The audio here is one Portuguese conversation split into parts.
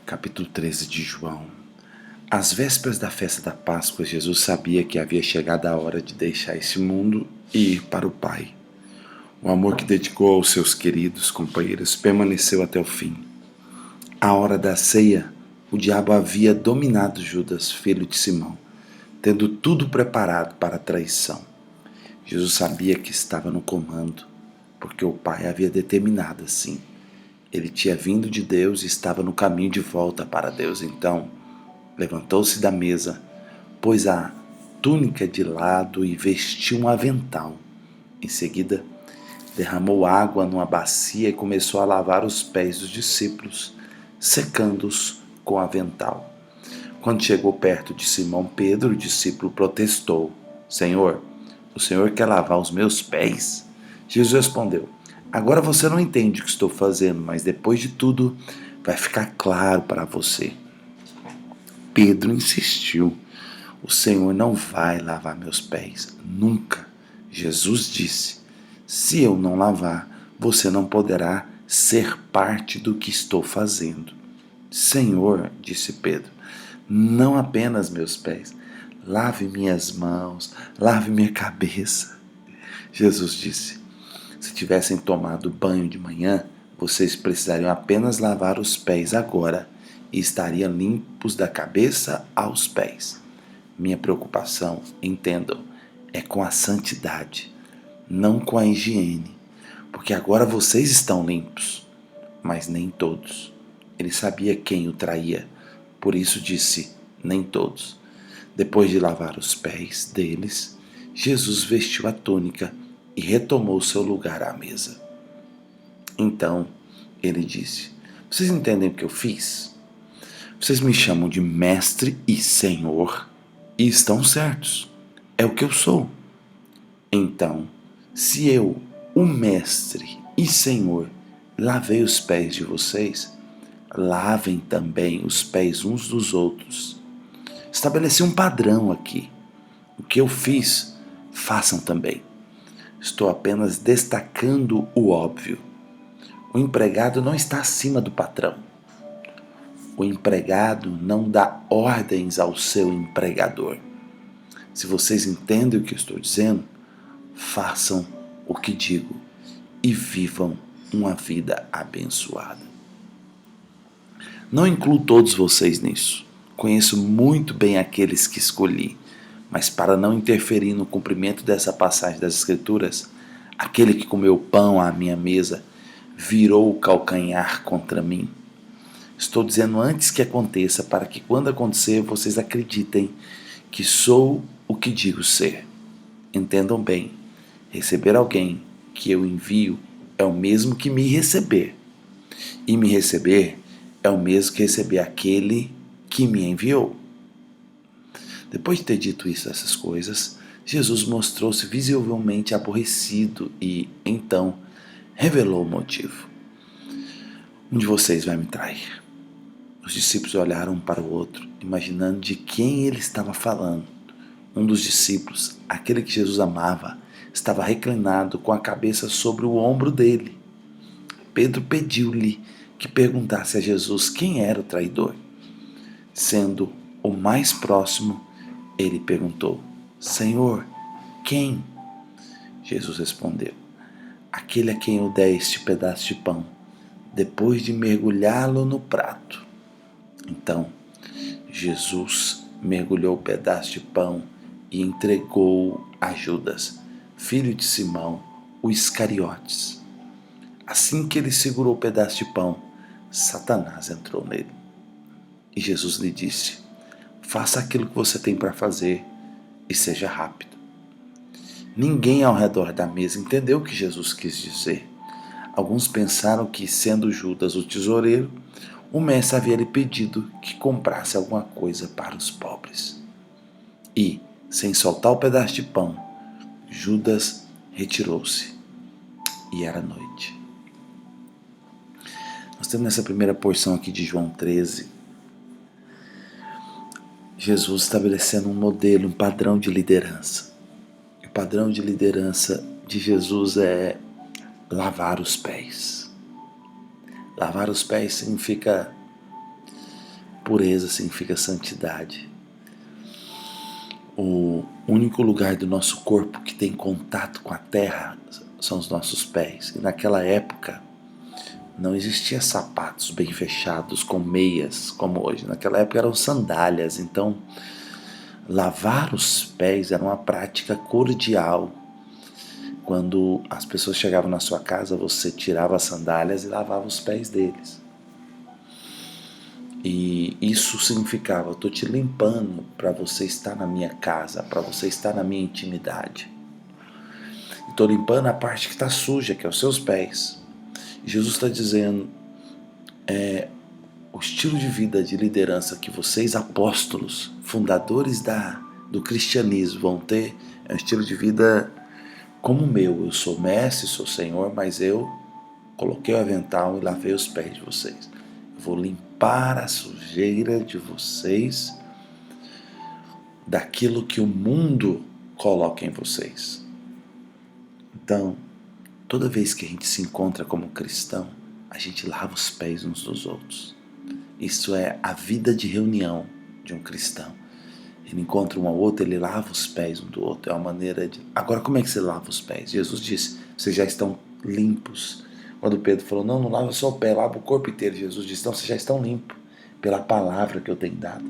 Capítulo 13 de João. Às vésperas da festa da Páscoa, Jesus sabia que havia chegado a hora de deixar esse mundo e ir para o Pai. O amor que dedicou aos seus queridos companheiros permaneceu até o fim. À hora da ceia, o diabo havia dominado Judas, filho de Simão, tendo tudo preparado para a traição. Jesus sabia que estava no comando, porque o Pai havia determinado assim. Ele tinha vindo de Deus e estava no caminho de volta para Deus. Então, levantou-se da mesa, pôs a túnica de lado e vestiu um avental. Em seguida, derramou água numa bacia e começou a lavar os pés dos discípulos, secando-os com o avental. Quando chegou perto de Simão Pedro, o discípulo protestou: Senhor, o Senhor quer lavar os meus pés? Jesus respondeu: Agora você não entende o que estou fazendo, mas depois de tudo vai ficar claro para você. Pedro insistiu: O Senhor não vai lavar meus pés, nunca. Jesus disse: Se eu não lavar, você não poderá ser parte do que estou fazendo. Senhor, disse Pedro, não apenas meus pés, lave minhas mãos, lave minha cabeça. Jesus disse: Se tivessem tomado banho de manhã, vocês precisariam apenas lavar os pés agora e estariam limpos da cabeça aos pés. Minha preocupação, entendam, é com a santidade, não com a higiene, porque agora vocês estão limpos, mas nem todos. Ele sabia quem o traía, por isso disse: nem todos. Depois de lavar os pés deles, Jesus vestiu a túnica e retomou seu lugar à mesa. Então ele disse: Vocês entendem o que eu fiz? Vocês me chamam de mestre e senhor e estão certos. É o que eu sou. Então, se eu, o mestre e senhor, lavei os pés de vocês, lavem também os pés uns dos outros. Estabeleci um padrão aqui. O que eu fiz, façam também. Estou apenas destacando o óbvio. O empregado não está acima do patrão. O empregado não dá ordens ao seu empregador. Se vocês entendem o que eu estou dizendo, façam o que digo e vivam uma vida abençoada. Não incluo todos vocês nisso. Conheço muito bem aqueles que escolhi. Mas para não interferir no cumprimento dessa passagem das Escrituras, aquele que comeu pão à minha mesa virou o calcanhar contra mim. Estou dizendo antes que aconteça, para que quando acontecer vocês acreditem que sou o que digo ser. Entendam bem, receber alguém que eu envio é o mesmo que me receber. E me receber é o mesmo que receber aquele que me enviou. Depois de ter dito essas coisas, Jesus mostrou-se visivelmente aborrecido e, então, revelou o motivo. Um de vocês vai me trair. Os discípulos olharam um para o outro, imaginando de quem ele estava falando. Um dos discípulos, aquele que Jesus amava, estava reclinado com a cabeça sobre o ombro dele. Pedro pediu-lhe que perguntasse a Jesus quem era o traidor. Sendo o mais próximo, ele perguntou: Senhor, quem? Jesus respondeu: Aquele a quem eu der este pedaço de pão, depois de mergulhá-lo no prato. Então, Jesus mergulhou o pedaço de pão e entregou-o a Judas, filho de Simão, o Iscariotes. Assim que ele segurou o pedaço de pão, Satanás entrou nele. E Jesus lhe disse: Faça aquilo que você tem para fazer e seja rápido. Ninguém ao redor da mesa entendeu o que Jesus quis dizer. Alguns pensaram que, sendo Judas o tesoureiro, o mestre havia lhe pedido que comprasse alguma coisa para os pobres. E, sem soltar o pedaço de pão, Judas retirou-se. E era noite. Nós temos nessa primeira porção aqui de João 13, Jesus estabelecendo um modelo, um padrão de liderança. O padrão de liderança de Jesus é lavar os pés. Lavar os pés significa pureza significa santidade. O único lugar do nosso corpo que tem contato com a terra são os nossos pés. E naquela época não existia sapatos bem fechados com meias como hoje. Naquela época eram sandálias. Então lavar os pés era uma prática cordial. Quando as pessoas chegavam na sua casa, você tirava as sandálias e lavava os pés deles. E isso significava: eu estou te limpando para você estar na minha casa, para você estar na minha intimidade. Estou limpando a parte que está suja, que é os seus pés. E Jesus está dizendo, o estilo de vida de liderança que vocês, apóstolos, fundadores do cristianismo, vão ter é um estilo de vida como o meu. Eu sou mestre, sou senhor, mas eu coloquei o avental e lavei os pés de vocês. Eu vou limpar a sujeira de vocês daquilo que o mundo coloca em vocês. Então, toda vez que a gente se encontra como cristão, a gente lava os pés uns dos outros. Isso é a vida de reunião de um cristão. Ele encontra um ao outro, ele lava os pés um do outro. É uma maneira de... Agora, como é que você lava os pés? Jesus disse, vocês já estão limpos. Quando Pedro falou, não lava só o pé, lava o corpo inteiro. Jesus disse, não, vocês já estão limpos pela palavra que eu tenho dado.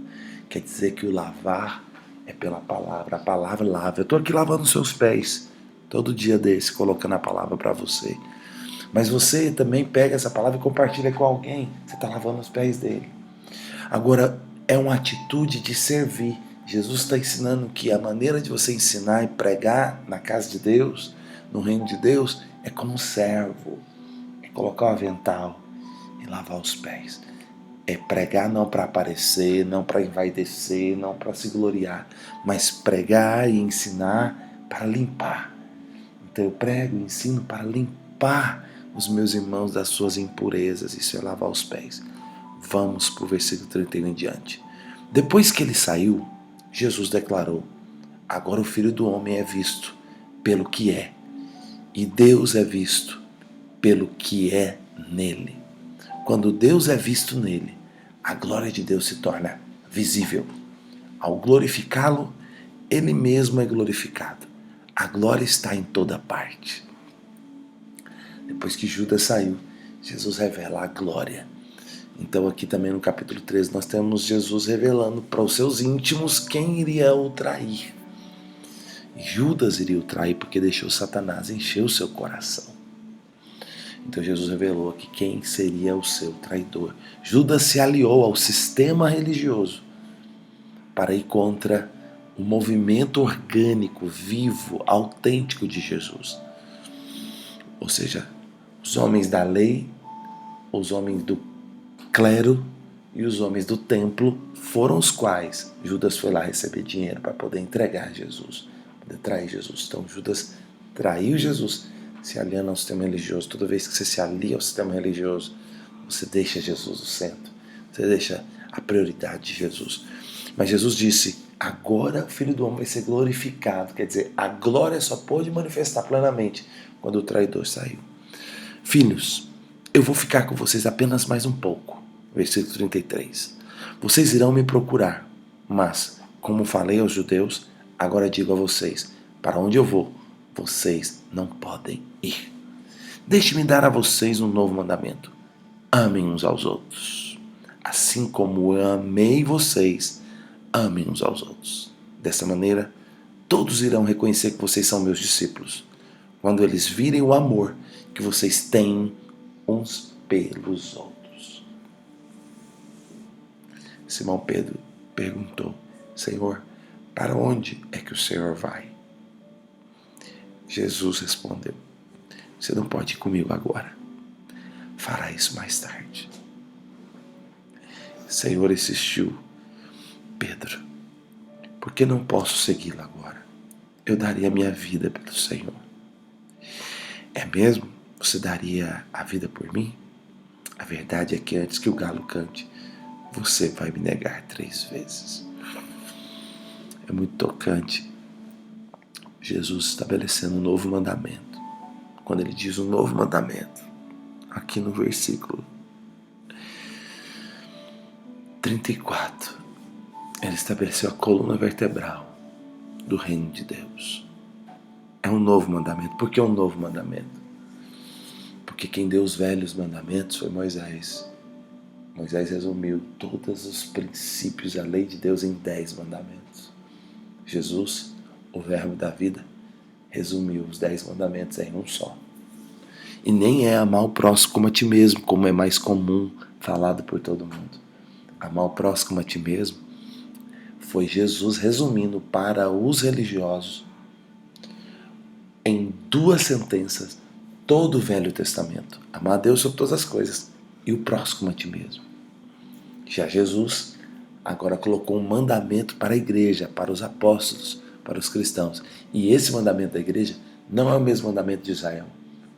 Quer dizer que o lavar é pela palavra. A palavra lava. Eu estou aqui lavando os seus pés todo dia desse, colocando a palavra para você. Mas você também pega essa palavra e compartilha com alguém. Você está lavando os pés dele. Agora, é uma atitude de servir. Jesus está ensinando que a maneira de você ensinar e pregar na casa de Deus, no reino de Deus, é como servo. É colocar o avental e lavar os pés. É pregar não para aparecer, não para envaidecer, não para se gloriar, mas pregar e ensinar para limpar. Então eu prego e ensino para limpar os meus irmãos das suas impurezas. Isso é lavar os pés. Vamos para o versículo 31 em diante. Depois que ele saiu, Jesus declarou, agora o Filho do Homem é visto pelo que é, e Deus é visto pelo que é nele. Quando Deus é visto nele, a glória de Deus se torna visível. Ao glorificá-lo, ele mesmo é glorificado. A glória está em toda parte. Depois que Judas saiu, Jesus revela a glória. Então aqui também no capítulo 13 nós temos Jesus revelando para os seus íntimos quem iria o trair. Judas iria o trair porque deixou Satanás encher o seu coração. Então Jesus revelou aqui quem seria o seu traidor. Judas se aliou ao sistema religioso para ir contra o movimento orgânico, vivo, autêntico de Jesus. Ou seja, os homens da lei, os homens do clero e os homens do templo foram os quais Judas foi lá receber dinheiro para poder entregar Jesus, poder trair Jesus. Então Judas traiu Jesus, se aliando ao sistema religioso. Toda vez que você se alia ao sistema religioso, você deixa Jesus no centro, você deixa a prioridade de Jesus. Mas Jesus disse, agora o Filho do Homem vai ser glorificado. Quer dizer, a glória só pôde manifestar plenamente quando o traidor saiu. Filhos, eu vou ficar com vocês apenas mais um pouco. Versículo 33. Vocês irão me procurar, mas, como falei aos judeus, agora digo a vocês, para onde eu vou, vocês não podem ir. Deixe-me dar a vocês um novo mandamento. Amem uns aos outros. Assim como eu amei vocês, amem uns aos outros. Dessa maneira, todos irão reconhecer que vocês são meus discípulos, quando eles virem o amor que vocês têm uns pelos outros. Simão Pedro perguntou, Senhor, para onde é que o Senhor vai? Jesus respondeu, você não pode ir comigo agora, fará isso mais tarde. O Senhor insistiu, Pedro, por que não posso segui-lo agora? Eu daria a minha vida pelo Senhor. É mesmo? Você daria a vida por mim? A verdade é que antes que o galo cante, você vai me negar 3 vezes. É muito tocante Jesus estabelecendo um novo mandamento. Quando ele diz um novo mandamento, aqui no versículo 34. Ele estabeleceu a coluna vertebral do reino de Deus. É um novo mandamento. Por que um novo mandamento? Porque quem deu os velhos mandamentos foi Moisés. Moisés resumiu todos os princípios da lei de Deus em 10 mandamentos. Jesus, o verbo da vida, resumiu os 10 mandamentos em um só. E nem é amar o próximo como a ti mesmo, como é mais comum falado por todo mundo. Amar o próximo como a ti mesmo foi Jesus resumindo para os religiosos em 2 sentenças todo o Velho Testamento. Amar a Deus sobre todas as coisas e o próximo como a ti mesmo. Já Jesus agora colocou um mandamento para a igreja, para os apóstolos, para os cristãos. E esse mandamento da igreja não é o mesmo mandamento de Israel.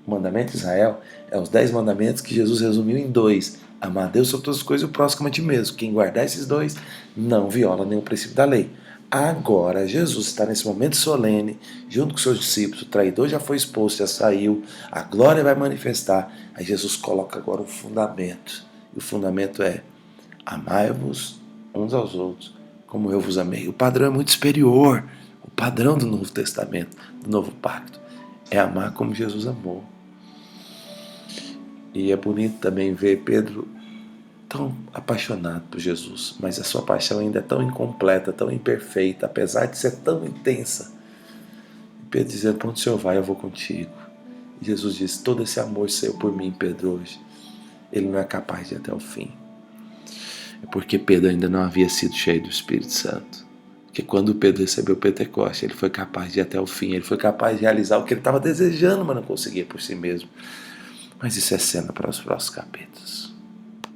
O mandamento de Israel é os 10 mandamentos que Jesus resumiu em 2. Amar a Deus sobre todas as coisas e o próximo a ti mesmo. Quem guardar esses 2 não viola nenhum princípio da lei. Agora, Jesus está nesse momento solene, junto com seus discípulos. O traidor já foi exposto, já saiu. A glória vai manifestar. Aí Jesus coloca agora um fundamento. E o fundamento é: amai-vos uns aos outros como eu vos amei. O padrão é muito superior. O padrão do Novo Testamento, do Novo Pacto, é amar como Jesus amou. E é bonito também ver Pedro tão apaixonado por Jesus, mas a sua paixão ainda é tão incompleta, tão imperfeita, apesar de ser tão intensa. E Pedro dizendo: para onde o Senhor vai, eu vou contigo. E Jesus diz: todo esse amor seu por mim, Pedro, hoje, ele não é capaz de ir até o fim. É porque Pedro ainda não havia sido cheio do Espírito Santo. Porque quando Pedro recebeu o Pentecoste, ele foi capaz de ir até o fim, ele foi capaz de realizar o que ele estava desejando, mas não conseguia por si mesmo. Mas isso é cena para os próximos capítulos.